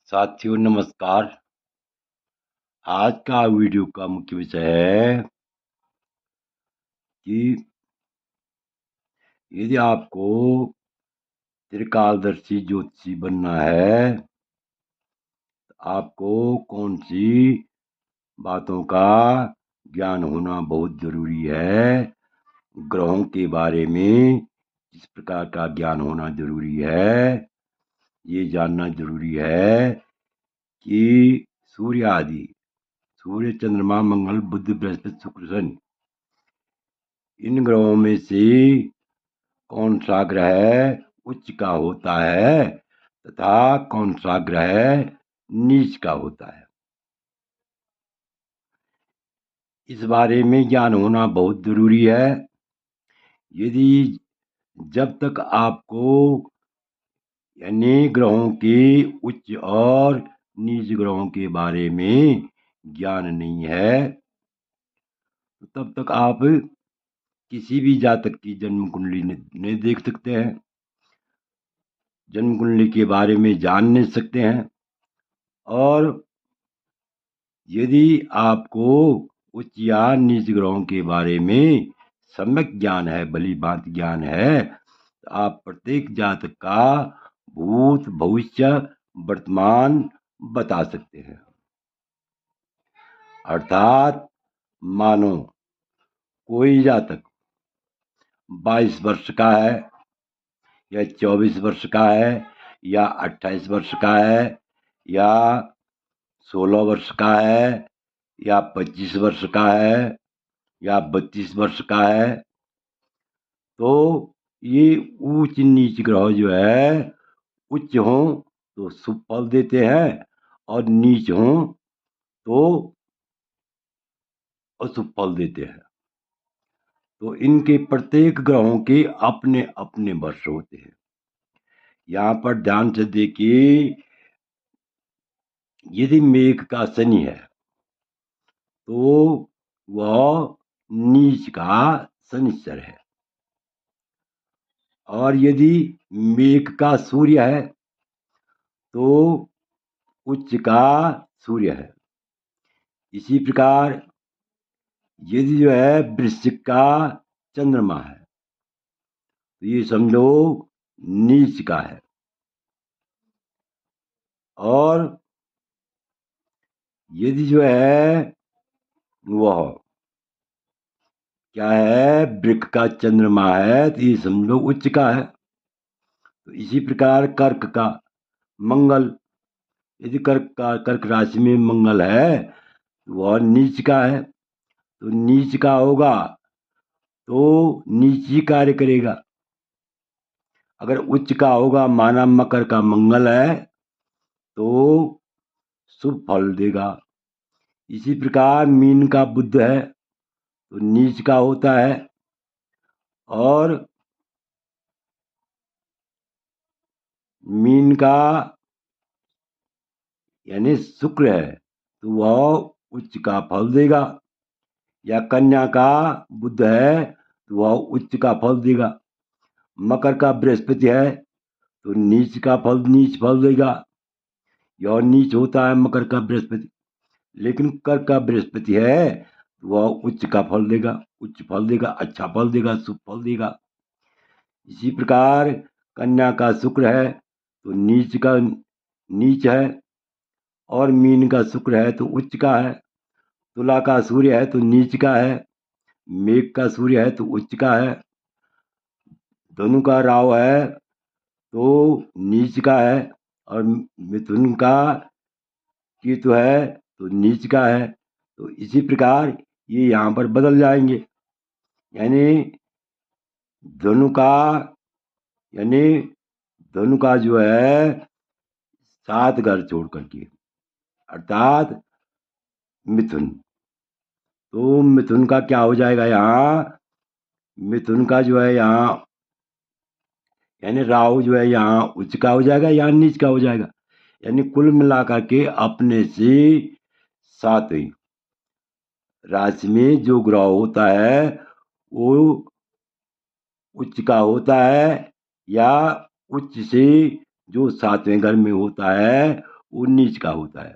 साथियों नमस्कार। आज का वीडियो का मुख्य विषय है कि यदि आपको त्रिकालदर्शी ज्योतिषी बनना है तो आपको कौन सी बातों का ज्ञान होना बहुत जरूरी है। ग्रहों के बारे में किस प्रकार का ज्ञान होना जरूरी है, ये जानना जरूरी है कि सूर्य आदि, सूर्य, चंद्रमा, मंगल, बुध, बृहस्पति, शुक्र, शनि, इन ग्रहों में से कौन सा ग्रह उच्च का होता है तथा कौन सा ग्रह नीच का होता है, इस बारे में ज्ञान होना बहुत जरूरी है। यदि जब तक आपको यानी ग्रहों के उच्च और नीच ग्रहों के बारे में ज्ञान नहीं है तो तब तक आप किसी भी जातक की जन्म कुंडली नहीं देख सकते हैं, जन्म कुंडली के बारे में जान नहीं सकते हैं। और यदि आपको उच्च या नीच ग्रहों के बारे में सम्यक ज्ञान है, भली भांति ज्ञान है, तो आप प्रत्येक जातक का भूत, भविष्य, वर्तमान बता सकते हैं। अर्थात मानो कोई जातक 22 वर्ष का है या 24 वर्ष का है या 28 वर्ष का है या 16 वर्ष का है या 25 वर्ष का है या 32 वर्ष का है, तो ये ऊंच नीच ग्रह जो है उच्च हों तो शुभ फल देते हैं और नीच हों तो अशुभ फल देते हैं। तो इनके प्रत्येक ग्रहों के अपने अपने वर्ष होते हैं। यहाँ पर ध्यान से देखिए, यदि मेघ का शनि है तो वह नीच का शनिश्चर है, और यदि मेघ का सूर्य है तो उच्च का सूर्य है। इसी प्रकार यदि जो है वृश्चिक का चंद्रमा है तो ये समझो नीच का है। और यदि जो है वह क्या है वृक का चंद्रमा है तो ये समझो उच्च का है। तो इसी प्रकार कर्क का मंगल, यदि कर्क राशि में मंगल है तो वह नीच का है। तो नीच का होगा तो नीच ही कार्य करेगा। अगर उच्च का होगा, माना मकर का मंगल है तो शुभ फल देगा। इसी प्रकार मीन का बुध है तो नीच का होता है, और मीन का यानी शुक्र है तो वह उच्च का फल देगा। या कन्या का बुध है तो वह उच्च का फल देगा। मकर का बृहस्पति है तो नीच फल देगा। यह नीच होता है मकर का बृहस्पति। लेकिन कर्क का बृहस्पति है तो वह उच्च का फल देगा, उच्च फल देगा, अच्छा फल देगा, शुभ फल देगा। इसी प्रकार कन्या का शुक्र है तो नीच है, और मीन का शुक्र है तो उच्च का है। तुला का सूर्य है तो नीच का है, मेघ का सूर्य है तो उच्च का है। धनु का राहु है तो नीच का है, और मिथुन का केतु है तो नीच का है। तो इसी प्रकार ये यहाँ पर बदल जाएंगे। यानी धनु का यानी धनु का जो है 7 घर छोड़ करके, अर्थात मिथुन, तो मिथुन का क्या हो जाएगा यहाँ, मिथुन का जो है यहाँ यानी राहु जो है यहाँ उच्च का हो जाएगा, यहाँ नीच का हो जाएगा। यानी कुल मिलाकर के अपने से 7वीं राशि में जो ग्रह होता है वो उच्च का होता है, या उच्च से जो 7वें घर में होता है वो नीच का होता है।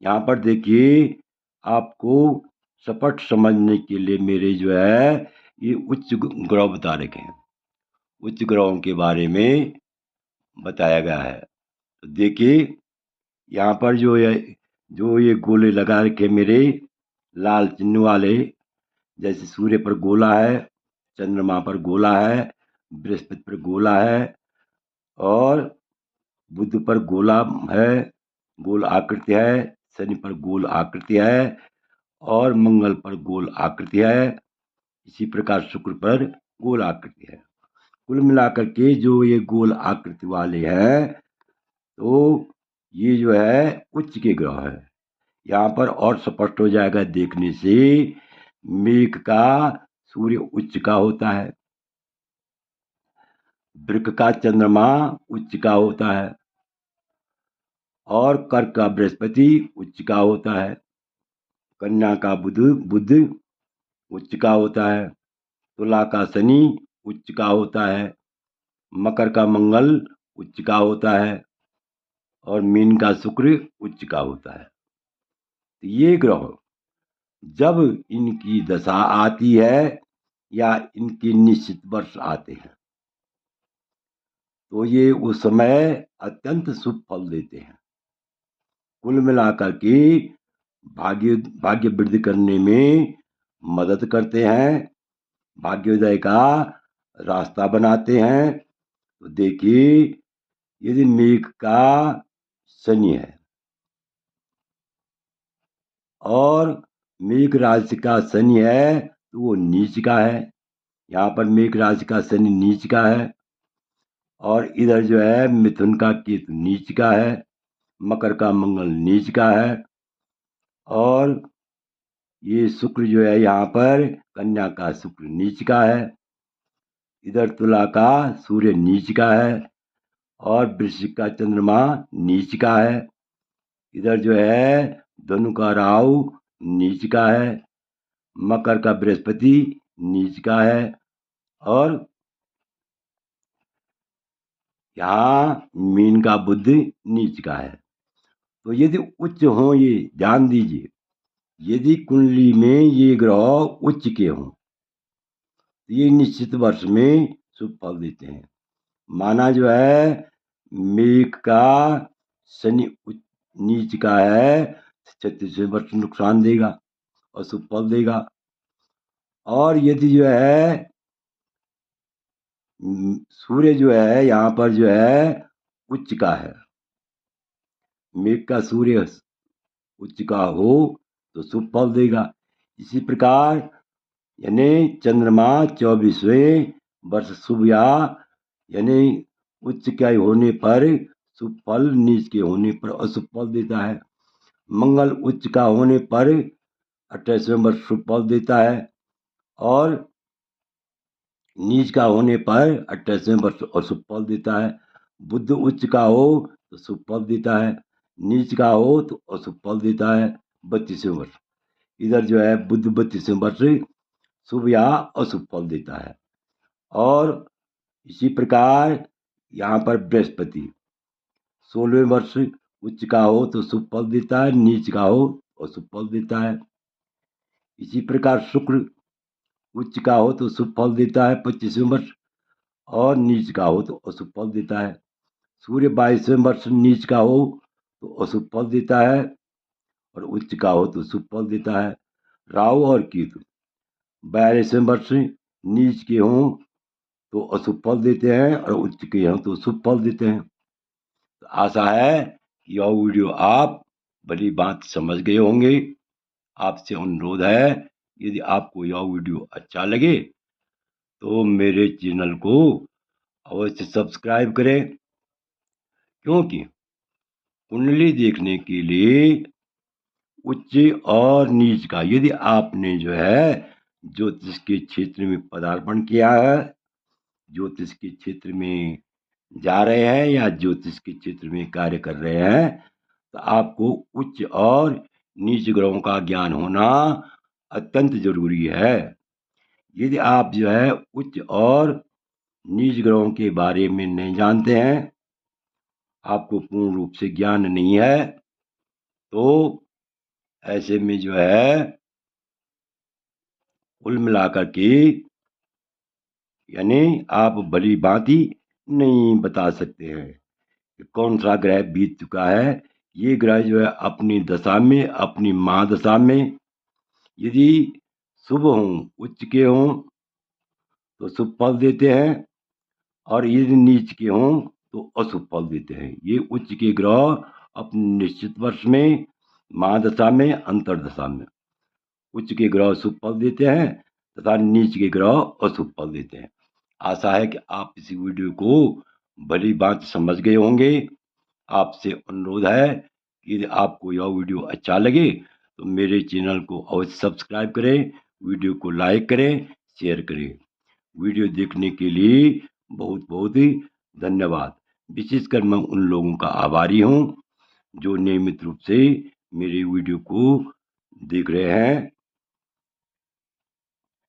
यहाँ पर देखिए, आपको स्पष्ट समझने के लिए मेरे जो है ये उच्च ग्रह बता रखे हैं। उच्च ग्रहों के बारे में बताया गया है। तो देखिए, यहाँ पर जो ये गोले लगा रखे मेरे लाल चिन्ह वाले, जैसे सूर्य पर गोला है, चंद्रमा पर गोला है, बृहस्पति पर गोला है, और बुध पर गोला है, गोल आकृति है, शनि पर गोल आकृति है, और मंगल पर गोल आकृति है। इसी प्रकार शुक्र पर गोल आकृति है। कुल मिलाकर के जो ये गोल आकृति वाले हैं, तो ये जो है उच्च के ग्रह है। यहाँ पर और स्पष्ट हो जाएगा देखने से, मेघ का सूर्य उच्च का होता है, वृक का चंद्रमा उच्च का होता है, और कर्क का बृहस्पति उच्च का होता है, कन्या का बुध उच्च का होता है, तुला का शनि उच्च का होता है, मकर का मंगल उच्च का होता है, और मीन का शुक्र उच्च का होता है। तो ये ग्रह जब इनकी दशा आती है या इनके निश्चित वर्ष आते हैं, तो ये उस समय अत्यंत शुभ फल देते हैं। कुल मिलाकर के भाग्य वृद्धि करने में मदद करते हैं, भाग्योदय का रास्ता बनाते हैं। तो देखिए, यदि मेघ का शनि है और मेघ राशि का शनि है, तो वो नीच का है। यहाँ पर मेघ राशि का शनि नीच का है, और इधर जो है मिथुन का केतु नीच का है, मकर का मंगल नीच का है, और ये शुक्र जो है यहाँ पर कन्या का शुक्र नीच का है, इधर तुला का सूर्य नीच का है, और वृश्चिक का चंद्रमा नीच का है, इधर जो है धनु का राहु नीच का है, मकर का बृहस्पति नीच का है, और यहाँ मीन का बुध नीच का है। तो यदि उच्च हो, ये ध्यान दीजिए, यदि कुंडली में ये ग्रह उच्च के हों, तो ये निश्चित वर्ष में शुभ फल देते हैं। माना जो है मेघ का शनि नीच का है, 36वें वर्ष नुकसान देगा और शुभ फल देगा। और यदि जो है सूर्य जो है यहाँ पर जो है उच्च का है, मेघ का सूर्य उच्च का हो तो शुभ फल देगा। इसी प्रकार यानी चंद्रमा 24वें वर्ष शुभ या यानी उच्च के होने पर शुभ फल, नीच के होने पर अशुभ फल देता है। मंगल उच्च का होने पर 28वें वर्ष शुभ फल देता है, और नीच का होने पर 28वें वर्ष अशुभ फल देता है। बुध उच्च का हो तो शुभ फल देता है, नीच का हो तो अशुभ फल देता है 32वें वर्ष। इधर जो है बुध 32वें वर्ष शुभ या अशुभ फल देता है। और इसी प्रकार यहाँ पर बृहस्पति 16वें वर्ष उच्च का हो तो शुभ फल देता है, नीच का हो अशुभ फल देता है। इसी प्रकार शुक्र उच्च का हो तो शुभ फल देता है 25वें वर्ष, और नीच का हो तो अशुभ फल देता है। सूर्य 22वें वर्ष नीच का हो तो अशुभ फल देता है, और उच्च का हो तो शुभ फल देता है। राहु और केतु 42वें वर्ष नीच के हों तो अशुभ फल देते हैं, और उच्च के हों तो शुभ फल देते हैं। तो आशा है कि यह वीडियो आप बड़ी बात समझ गए होंगे। आपसे अनुरोध है, यदि आपको यह वीडियो अच्छा लगे तो मेरे चैनल को अवश्य सब्सक्राइब करें, क्योंकि कुंडली देखने के लिए उच्च और नीच का, यदि आपने जो है ज्योतिष के क्षेत्र में पदार्पण किया है, ज्योतिष के क्षेत्र में जा रहे हैं, या ज्योतिष के क्षेत्र में कार्य कर रहे हैं, तो आपको उच्च और नीच ग्रहों का ज्ञान होना अत्यंत जरूरी है। यदि आप जो है उच्च और नीच ग्रहों के बारे में नहीं जानते हैं, आपको पूर्ण रूप से ज्ञान नहीं है, तो ऐसे में जो है कुल मिलाकर के यानी आप भली भांति नहीं बता सकते हैं कि कौन सा ग्रह बीत चुका है। ये ग्रह जो है अपनी दशा में, अपनी महादशा में यदि शुभ हों, उच्च के हों तो शुभ फल देते हैं, और यदि नीच के हों तो अशुभ फल देते हैं। ये उच्च के ग्रह अपने निश्चित वर्ष में, महादशा में, अंतरदशा में उच्च के ग्रह शुभ फल देते हैं तथा नीच के ग्रह अशुभ फल देते हैं। आशा है कि आप इस वीडियो को भली बात समझ गए होंगे। आपसे अनुरोध है कि यदि आपको यह वीडियो अच्छा लगे तो मेरे चैनल को अवश्य सब्सक्राइब करें, वीडियो को लाइक करें, शेयर करें। वीडियो देखने के लिए बहुत बहुत ही धन्यवाद। विशेषकर मैं उन लोगों का आभारी हूँ जो नियमित रूप से मेरे वीडियो को देख रहे हैं।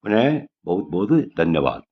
उन्हें बहुत बहुत धन्यवाद।